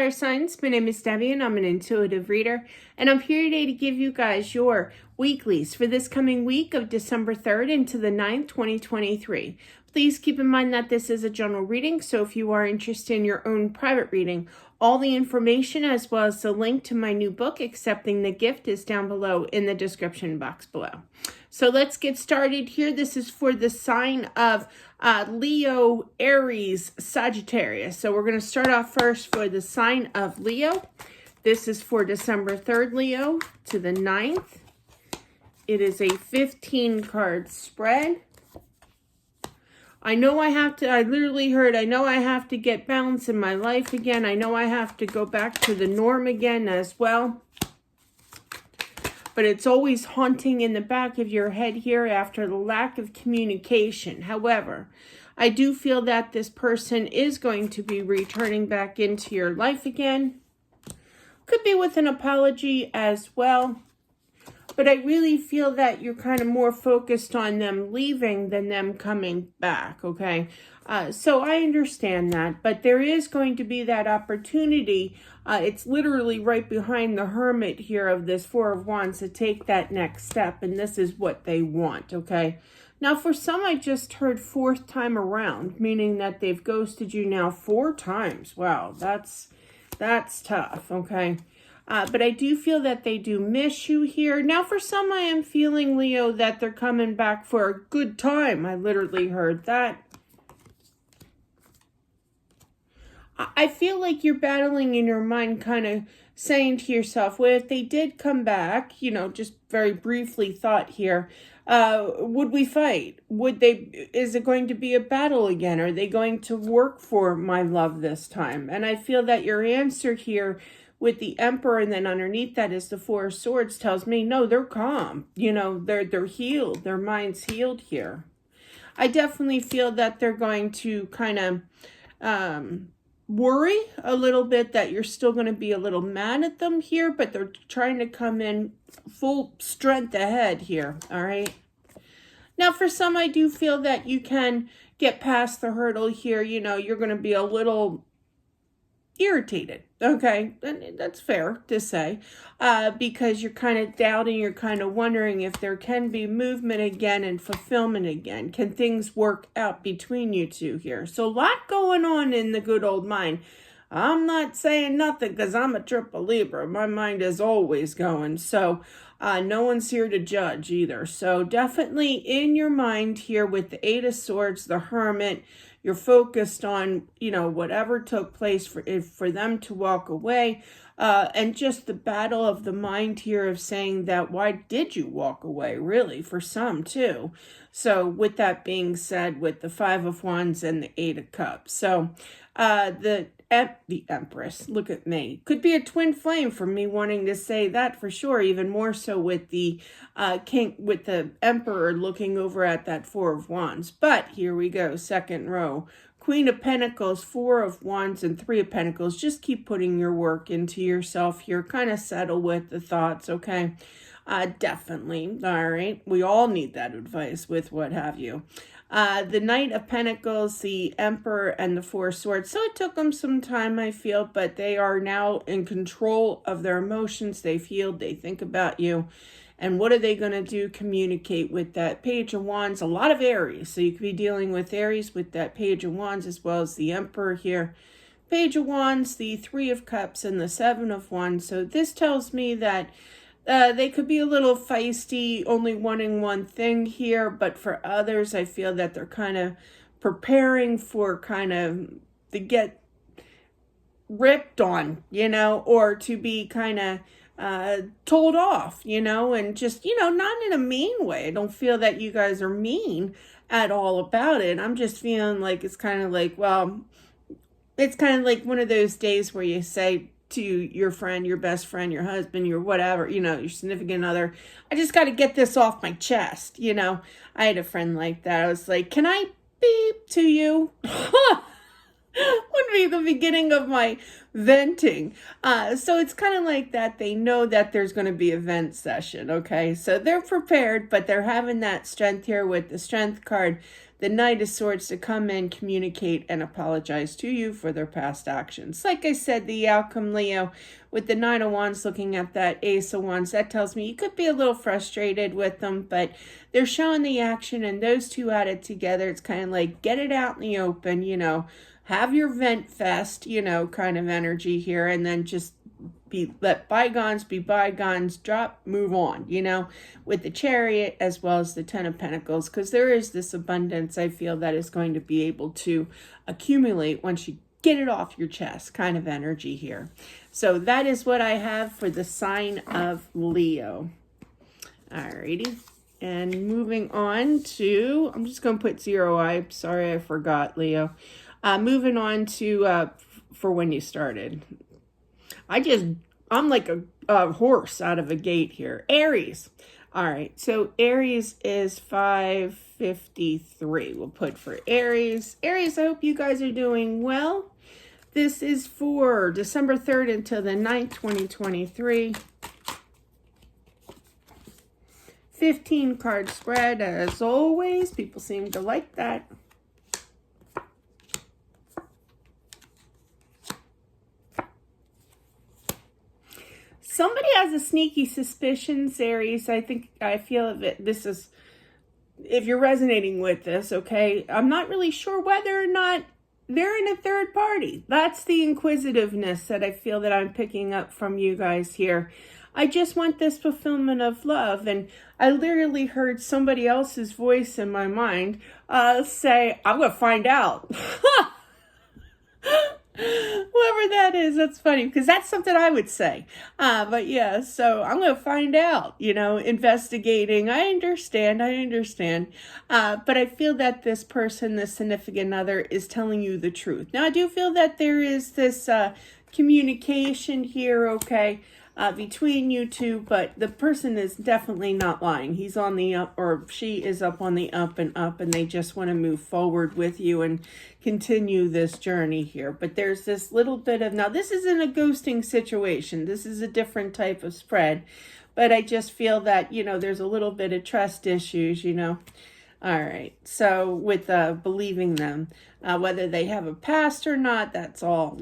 fire signs. My name is Debbie and I'm an intuitive reader, and I'm here today to give you guys your weeklies for this coming week of December 3rd into the 9th, 2023. Please keep in mind that this is a general reading, so if you are interested in your own private reading, all the information as well as the link to my new book, Accepting the Gift, is down below in the description box below. So let's get started here. This is for the sign of Leo, Aries, Sagittarius. So we're going to start off first for the sign of Leo. This is for December 3rd, Leo, to the 9th. It is a 15-card spread. I know I have to, I literally heard, I know I have to get balance in my life again. I know I have to go back to the norm again as well. But it's always haunting in the back of your head here after the lack of communication. However, I do feel that this person is going to be returning back into your life again. Could be with an apology as well. But I really feel that you're kind of more focused on them leaving than them coming back, okay? So I understand that, but there is going to be that opportunity. It's literally right behind the Hermit here of this Four of Wands to take that next step, and this is what they want, okay? Now, for some, I just heard fourth time around, meaning that they've ghosted you now 4 times. Wow, that's tough, okay? But I do feel that they do miss you here. Now, for some, I am feeling, Leo, that they're coming back for a good time. I literally heard that. I feel like you're battling in your mind, kind of saying to yourself, well, if they did come back, you know, just very briefly thought here, would we fight? Is it going to be a battle again? Are they going to work for my love this time? And I feel that your answer here with the Emperor and then underneath that is the Four of Swords tells me, no, they're calm. You know, they're healed. Their mind's healed here. I definitely feel that they're going to kind of worry a little bit that you're still going to be a little mad at them here, but they're trying to come in full strength ahead here, all right? Now, for some, I do feel that you can get past the hurdle here. You know, you're going to be a little irritated, okay? And that's fair to say, because you're kind of doubting, you're kind of wondering if there can be movement again and fulfillment again. Can things work out between you two here? So a lot going on in the good old mind. I'm not saying nothing because I'm a triple Libra. My mind is always going. So no one's here to judge either. So definitely in your mind here with the Eight of Swords, the Hermit, you're focused on, you know, whatever took place for them to walk away. And just the battle of the mind here of saying that, why did you walk away, really, for some too. So with that being said, with the Five of Wands and the Eight of Cups. So the Empress, look at me. Could be a twin flame for me wanting to say that for sure, even more so with the King, with the Emperor looking over at that Four of Wands. But here we go, second row. Queen of Pentacles, Four of Wands, and Three of Pentacles. Just keep putting your work into yourself here. Kind of settle with the thoughts, okay? Definitely. All right. We all need that advice with what have you. The Knight of Pentacles, the Emperor, and the Four of Swords. So it took them some time, I feel, but they are now in control of their emotions. They've healed. They think about you. And what are they going to do? Communicate with that Page of Wands. A lot of Aries. So you could be dealing with Aries with that Page of Wands as well as the Emperor here. Page of Wands, the Three of Cups, and the Seven of Wands. So this tells me that they could be a little feisty, only wanting one thing here. But for others, I feel that they're kind of preparing for kind of to get ripped on, you know, or to be kind of told off, you know, and just, you know, not in a mean way. I don't feel that you guys are mean at all about it. I'm just feeling like it's kind of like, well, it's kind of like one of those days where you say to your friend, your best friend, your husband, your whatever, you know, your significant other, I just got to get this off my chest, you know. I had a friend like that. I was like, can I beep to you? Would be the beginning of my venting. So it's kind of like that. They know that there's going to be a vent session, okay? So they're prepared, but they're having that strength here with the Strength card. the Knight of Swords to come in, communicate, and apologize to you for their past actions. Like I said, the outcome, Leo, with the Nine of Wands looking at that Ace of Wands, that tells me you could be a little frustrated with them, but they're showing the action, and those two added together, it's kind of like, get it out in the open, have your vent fest, kind of energy here, and then just let bygones be bygones, drop, move on, with the Chariot as well as the Ten of Pentacles, because there is this abundance I feel that is going to be able to accumulate once you get it off your chest, kind of energy here. So that is what I have for the sign of Leo. Alrighty. And moving on to, I'm just going to put 0 I. Sorry, I forgot, Leo. Moving on to for when you started. I'm like a horse out of a gate here. Aries. All right, so Aries is 553. We'll put for Aries. Aries, I hope you guys are doing well. This is for December 3rd until the 9th, 2023. 15 card spread, as always. People seem to like that. Somebody has a sneaky suspicion, Aries. I feel that this is, if you're resonating with this, okay, I'm not really sure whether or not they're in a third party. That's the inquisitiveness that I feel that I'm picking up from you guys here. I just want this fulfillment of love. And I literally heard somebody else's voice in my mind say, I'm going to find out. Whoever that is, that's funny, because that's something I would say. But yeah, so I'm going to find out, investigating. I understand. But I feel that this person, this significant other, is telling you the truth. Now, I do feel that there is this communication here, okay, between you two, but the person is definitely not lying. He's on the up, or she is up on the up, and they just want to move forward with you and continue this journey here. But there's this little bit of, now this isn't a ghosting situation. This is a different type of spread, but I just feel that, there's a little bit of trust issues, All right. So with believing them, whether they have a past or not, that's all,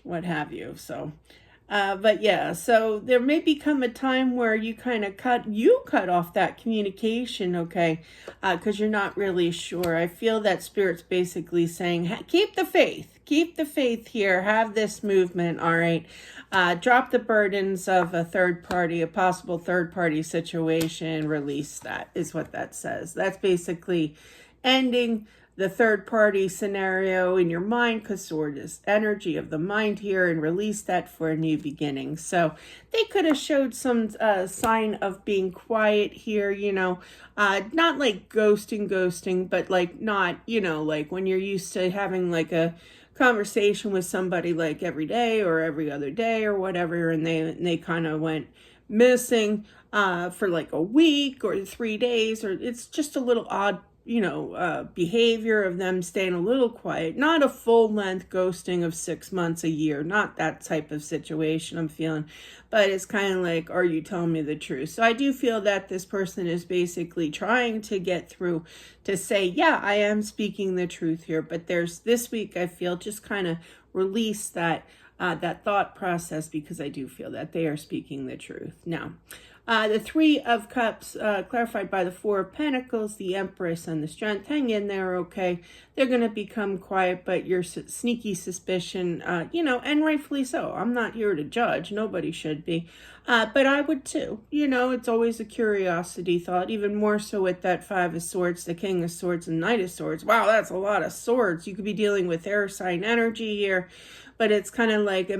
what have you. So, but yeah, so there may become a time where you kind of cut off that communication, okay, because you're not really sure. I feel that Spirit's basically saying, keep the faith here, have this movement, all right, drop the burdens of a possible third party situation, release that, is what that says. That's basically ending the third party scenario in your mind, because sword is energy of the mind here, and release that for a new beginning. So they could have showed some sign of being quiet here, not like ghosting, but like not, like when you're used to having like a conversation with somebody like every day or every other day or whatever, and they kind of went missing for like a week or 3 days, or it's just a little odd behavior of them staying a little quiet, not a full length ghosting of 6 months, a year, not that type of situation I'm feeling, but it's kind of like, are you telling me the truth? So I do feel that this person is basically trying to get through to say, yeah, I am speaking the truth here, but there's this week, I feel, just kind of release that thought process, because I do feel that they are speaking the truth. Now, the Three of Cups, clarified by the Four of Pentacles, the Empress, and the Strength. Hang in there, okay? They're going to become quiet, but your sneaky suspicion, and rightfully so. I'm not here to judge. Nobody should be. But I would too. It's always a curiosity thought, even more so with that Five of Swords, the King of Swords, and Knight of Swords. Wow, that's a lot of swords. You could be dealing with air sign energy here. But it's kind of like,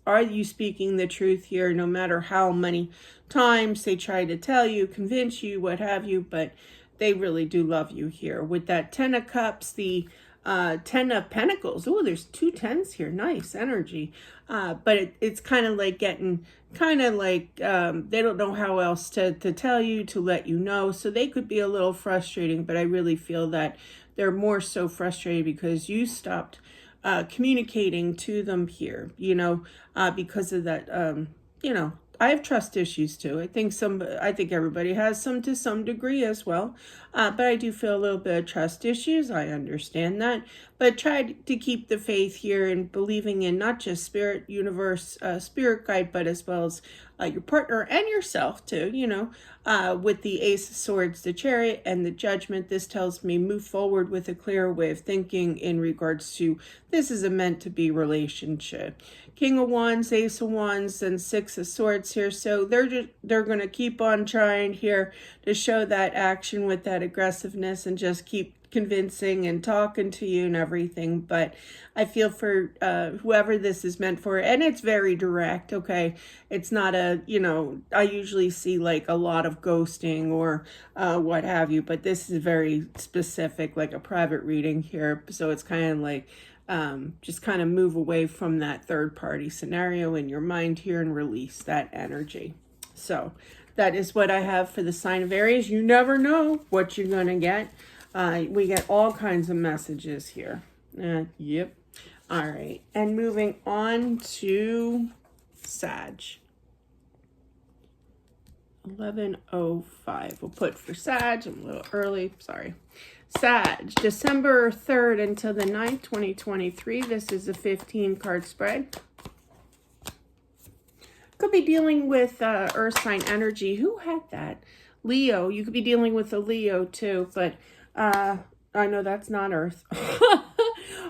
are you speaking the truth here, no matter how many times they try to tell you, convince you, what have you, but they really do love you here. With that Ten of Cups, the Ten of Pentacles. Oh, there's 2 tens here. Nice energy. But it's kind of like getting, they don't know how else to tell you, to let you know. So they could be a little frustrating, but I really feel that they're more so frustrated because you stopped communicating to them here, because of that, I have trust issues too. I think everybody has some to some degree as well. But I do feel a little bit of trust issues. I understand that. But try to keep the faith here and believing in not just spirit, universe, spirit guide, but as well as your partner and yourself too, with the Ace of Swords, the Chariot, and the Judgment. This tells me move forward with a clear way of thinking in regards to this is a meant to be relationship. King of Wands, Ace of Wands, and Six of Swords here. So they're going to keep on trying here to show that action with that aggressiveness and just keep convincing and talking to you and everything. But I feel for whoever this is meant for, and it's very direct, okay? It's not I usually see like a lot of ghosting or what have you, but this is very specific, like a private reading here. So it's kind of like, just kind of move away from that third party scenario in your mind here and release that energy. So that is what I have for the sign of Aries. You never know what you're going to get. We get all kinds of messages here. Yep. All right. And moving on to Sag. 11:05. We'll put for Sag. I'm a little early. Sorry. Sag, December 3rd until the 9th, 2023. This is a 15-card spread. Could be dealing with earth sign energy. Who had that? Leo. You could be dealing with a Leo too, but I know that's not earth.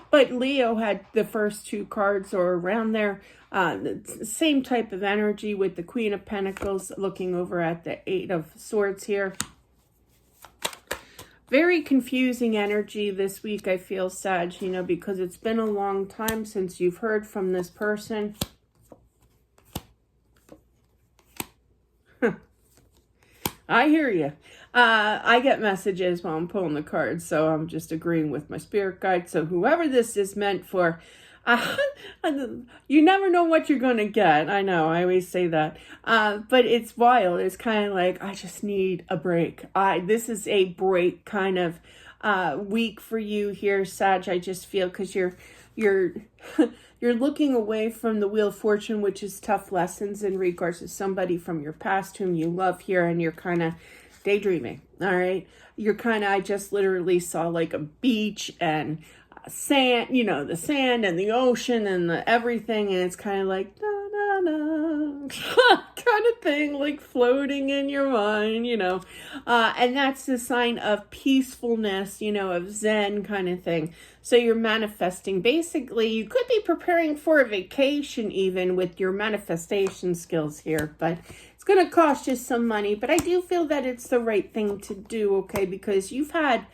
But Leo had the first two cards or around there. The same type of energy with the Queen of Pentacles looking over at the Eight of Swords here. Very confusing energy this week, I feel, Sag, because it's been a long time since you've heard from this person. I hear you. I get messages while I'm pulling the cards, so I'm just agreeing with my spirit guide. So whoever this is meant for, you never know what you're going to get. I know, I always say that. But it's wild. It's kind of like, I just need a break. This is a break kind of week for you here, Sag. I just feel because you're you're looking away from the Wheel of Fortune, which is tough lessons in regards to somebody from your past whom you love here, and you're kind of daydreaming. All right. You're kind of, I just literally saw like a beach and sand, the sand and the ocean and the everything, and it's kind of like na na na kind of thing, like floating in your mind, and that's the sign of peacefulness, of Zen kind of thing. So you're manifesting. Basically, you could be preparing for a vacation even with your manifestation skills here, but it's going to cost you some money. But I do feel that it's the right thing to do, okay, because you've had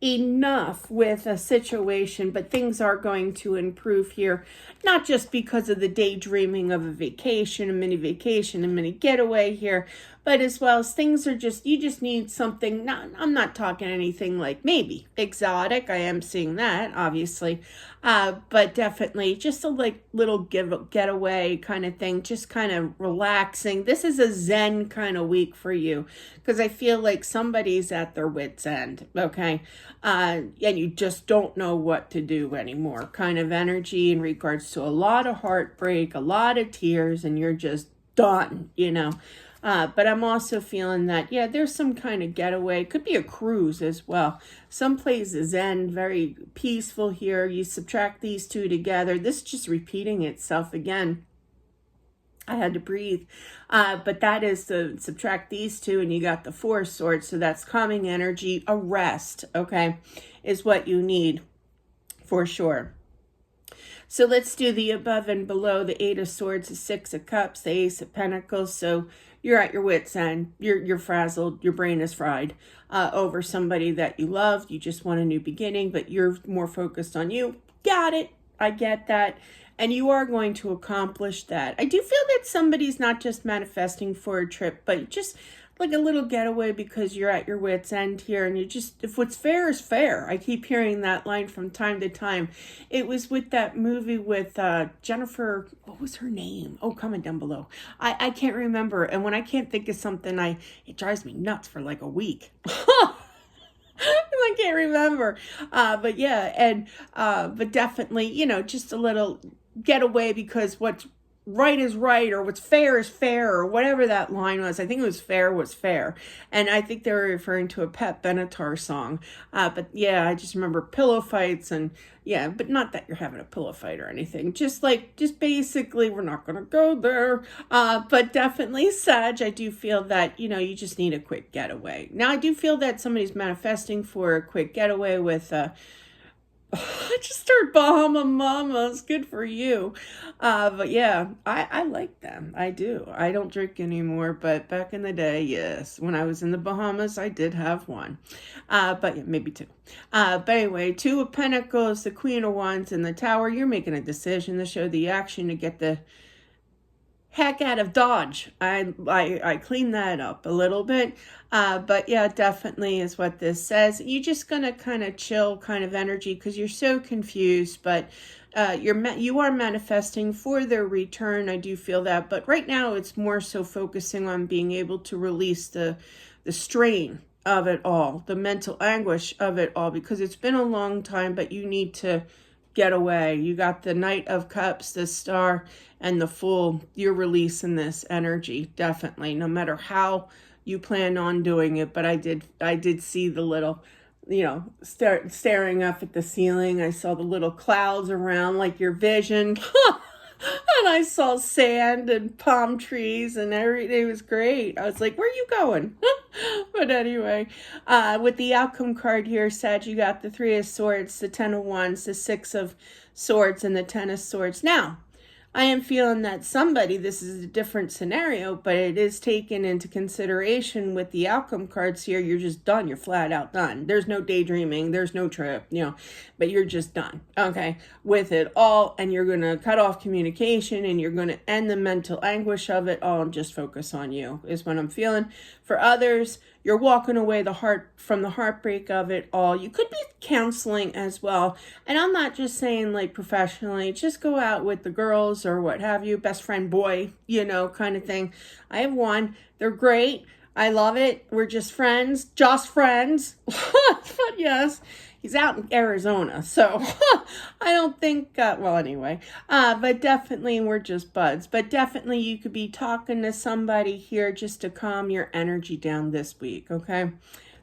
enough with a situation, but things are going to improve here, not just because of the daydreaming of a vacation, a mini vacation, a mini getaway here, but as well as things are you just need something. I'm not talking anything like maybe exotic. I am seeing that, obviously, but definitely just a little getaway kind of thing, just kind of relaxing. This is a Zen kind of week for you because I feel like somebody's at their wit's end, okay? And you just don't know what to do anymore. Kind of energy in regards to a lot of heartbreak, a lot of tears, and you're just done, But I'm also feeling that, there's some kind of getaway. Could be a cruise as well. Some places end very peaceful here. You subtract these two together. This is just repeating itself again. I had to breathe. But that is to subtract these two, and you got the Four of Swords. So that's calming energy. A rest, okay, is what you need for sure. So let's do the above and below. The Eight of Swords, the Six of Cups, the Ace of Pentacles. So you're at your wit's end. You're frazzled. Your brain is fried over somebody that you loved. You just want a new beginning, but you're more focused on you. Got it. I get that. And you are going to accomplish that. I do feel that somebody's not just manifesting for a trip, but just like a little getaway because you're at your wit's end here, and if what's fair is fair. I keep hearing that line from time to time. It was with that movie with Jennifer, what was her name? Oh, comment down below. I can't remember. And when I can't think of something, it drives me nuts for like a week. I can't remember. But yeah, and but definitely, just a little getaway because what's right is right, or what's fair is fair, or whatever that line was. I think it was fair. And I think they were referring to a Pat Benatar song. But yeah, I just remember pillow fights, and yeah, but not that you're having a pillow fight or anything. Just basically, we're not going to go there. But definitely, Sag, I do feel that, you just need a quick getaway. Now, I do feel that somebody's manifesting for a quick getaway with, I just heard Bahama Mamas. Good for you. But yeah, I like them. I do. I don't drink anymore, but back in the day, yes. When I was in the Bahamas, I did have one. But yeah, maybe two. But anyway, Two of Pentacles, the Queen of Wands, and the Tower. You're making a decision to show the action to get the heck out of Dodge. I cleaned that up a little bit. But yeah, definitely is what this says. You're just going to kind of chill kind of energy because you're so confused, but you are manifesting for their return. I do feel that. But right now it's more so focusing on being able to release the strain of it all, the mental anguish of it all, because it's been a long time, but you need to get away. You got the Knight of Cups, the Star, and the Fool. You're releasing this energy, definitely, no matter how you plan on doing it. But I did see the little, staring up at the ceiling. I saw the little clouds around, like your vision. And I saw sand and palm trees, and it was great. I was like, where are you going? But anyway, with the outcome card here, Sag, you got the Three of Swords, the Ten of Wands, the Six of Swords, and the Ten of Swords. Now, I am feeling that this is a different scenario, but it is taken into consideration with the outcome cards here. You're just done. You're flat out done. There's no daydreaming. There's no trip, but you're just done, okay, with it all. And you're going to cut off communication, and you're going to end the mental anguish of it all and just focus on you is what I'm feeling. For others, you're walking away from the heartbreak of it all. You could be counseling as well. And I'm not just saying like professionally, just go out with the girls or what have you, best friend boy, kind of thing. I have one. They're great. I love it. We're just friends. But yes, he's out in Arizona. So I don't think, anyway, but definitely we're just buds. But definitely you could be talking to somebody here just to calm your energy down this week, okay?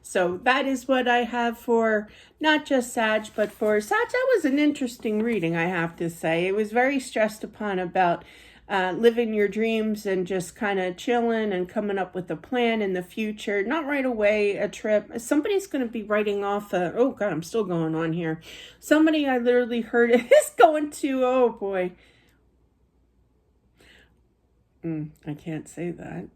So that is what I have for not just Sag, but for Sag. That was an interesting reading, I have to say. It was very stressed upon about living your dreams and just kind of chilling and coming up with a plan in the future. Not right away a trip. Somebody's going to be writing off oh God, I'm still going on here. Somebody I literally heard is going to, oh boy. I can't say that.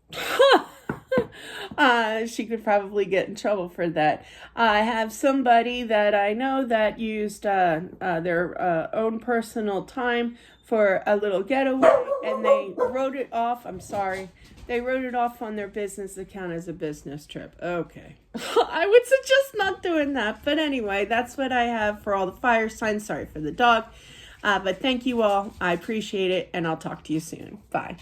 She could probably get in trouble for that. I have somebody that I know that used their own personal time for a little getaway, and they wrote it off. I'm sorry. They wrote it off on their business account as a business trip. Okay. I would suggest not doing that. But anyway, that's what I have for all the fire signs. Sorry for the dog. But thank you all. I appreciate it, and I'll talk to you soon. Bye.